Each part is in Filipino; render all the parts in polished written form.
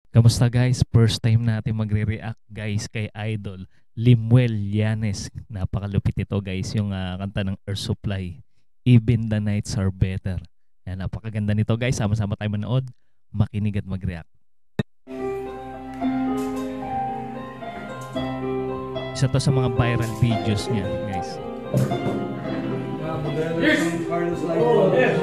Kamusta guys? First time natin magre-react guys kay Idol Limuel Llanes. Napakalupit ito guys, yung kanta ng Air Supply. Even the nights are better. Yan, napakaganda nito guys. Sama-sama tayo manood, makinig at mag-react. Isa to sa mga viral videos niya guys. Yes! Oh, yes!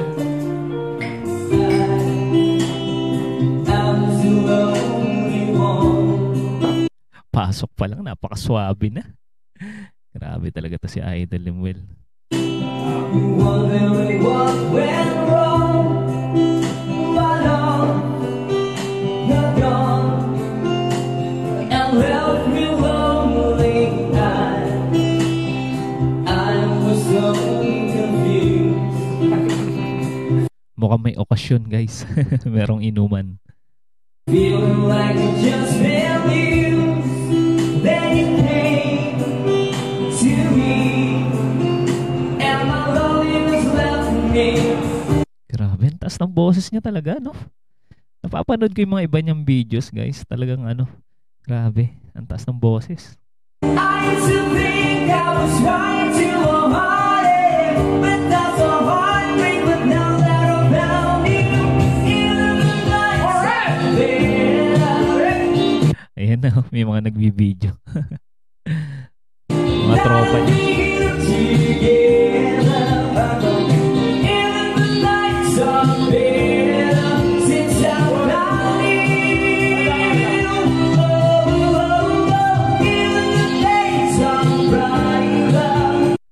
Pasok pa lang, napakaswabe na. Grabe talaga to si Idol Limuel. Mukhang may okasyon guys. Merong inuman. Feeling like it just been you, then you came to me, and my loneliness left me. Grabe, ang taas ng boses niya talaga, no? Napapanood ko yung mga iba niyang videos, guys. Talagang ano, grabe, ang taas ng boses. I used to think I was trying to avoid it, but that's a heartbreak. But now that I found you, even the nights are better. Ayan na, may mga nagbibideo. Mga tropa niya.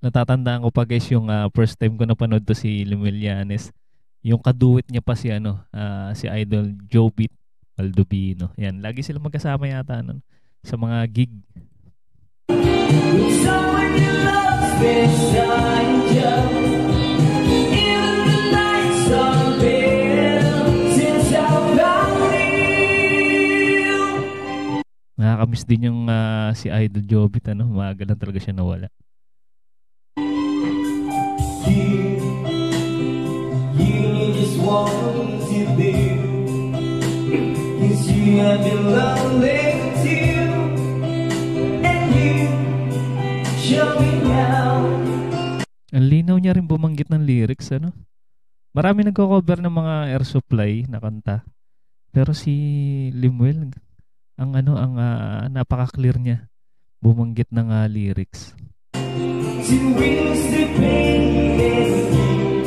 Natatandaan ko pa guys yung first time ko napanood to si Limuel Llanes. Yung kaduet niya pa si si Idol Jobit Baldovino. Yan, lagi sila magkasama yata nun, sa mga gig. Nakakamiss din yung si Idol Jobit, maaga lang talaga siya nawala. You just want to be, 'cause you have been lonely too, and you show me now. Ang linaw niya rin bumanggit ng lyrics, Marami nagko-cover ng mga Air Supply na kanta. Pero si Limuel, ang napaka-clear niya bumanggit ng lyrics. To wings the pain in you,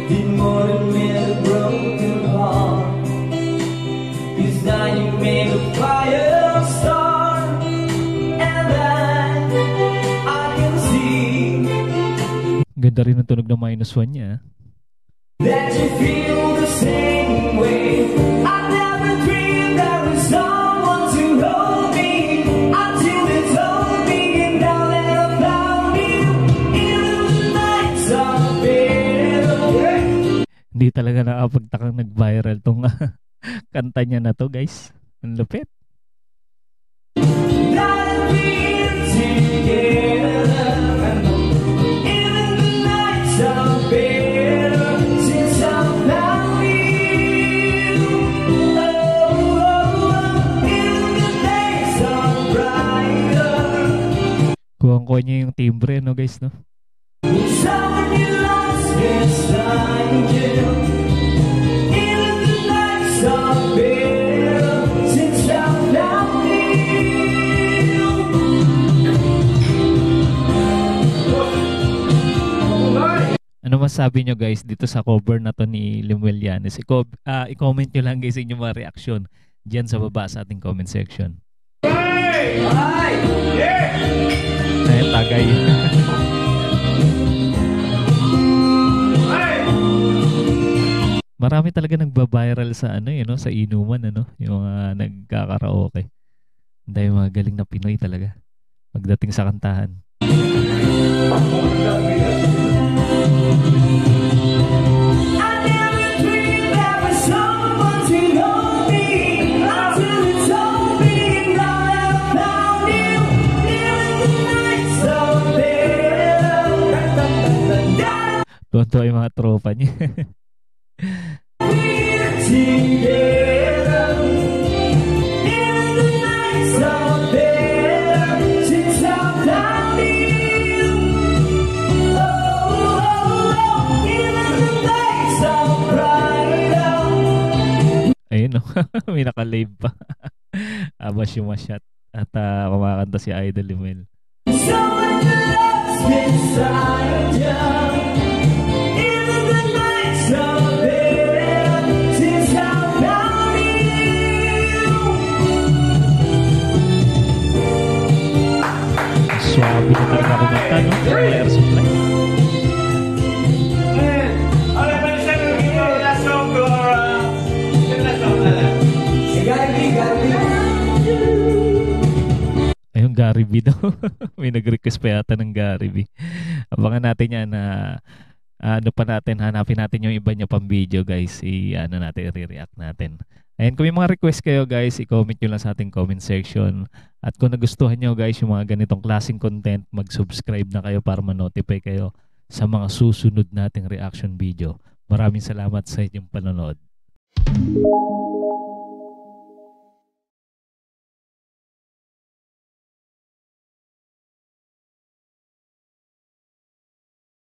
did more than mend a broken heart. 'Cause now you made a fire start, and I can see. Ganda rin ang tunog ng -1 niya. That you feel the same way. I never dreamed there was someone to hold me until they told me, and now that I found you, even the nights are better. Hindi talaga nakapagtakang nag-viral tong kanta niya na to guys. Ang lupit. Not being together, even the nights are better since I found you. Oh, even the days are brighter. Kuha niya yung timbre, guys, no? Someone you lost beside you, even the nights are better since I found you. Ano masabi nyo guys dito sa cover na to ni Limuel Llanes? I-comment nyo lang guys inyong mga reaction dyan sa baba sa ating comment section. Hey! Hi! Yeah! Ay, tagay. Hey! Marami talaga nagba-viral sa sa inuman, yung nagkakaraoke. Dahil mga galing na Pinoy talaga pagdating sa kantahan. Tuwan-tuwa yung mga tropa niya. ano, may naka-live pa. Abas yung masyat. At kumakanta si Idol Limuel. Someone loves beside you. Even the nights are there since I found you. Swabe na talaga kumanta, no? Air Supply. Ahora parece que no la son Si Gary. Ayun, Gary B daw. May nag-request pa yata ng Gary B. Abangan natin yan na ano pa natin, hanapin natin yung iba niya pang video guys. Ano natin, i-react natin. Ayan, kung may mga request kayo guys, i-comment nyo lang sa ating comment section. At kung nagustuhan nyo guys yung mga ganitong klaseng content, mag-subscribe na kayo para ma-notify kayo sa mga susunod nating reaction video. Maraming salamat sa inyong panonood.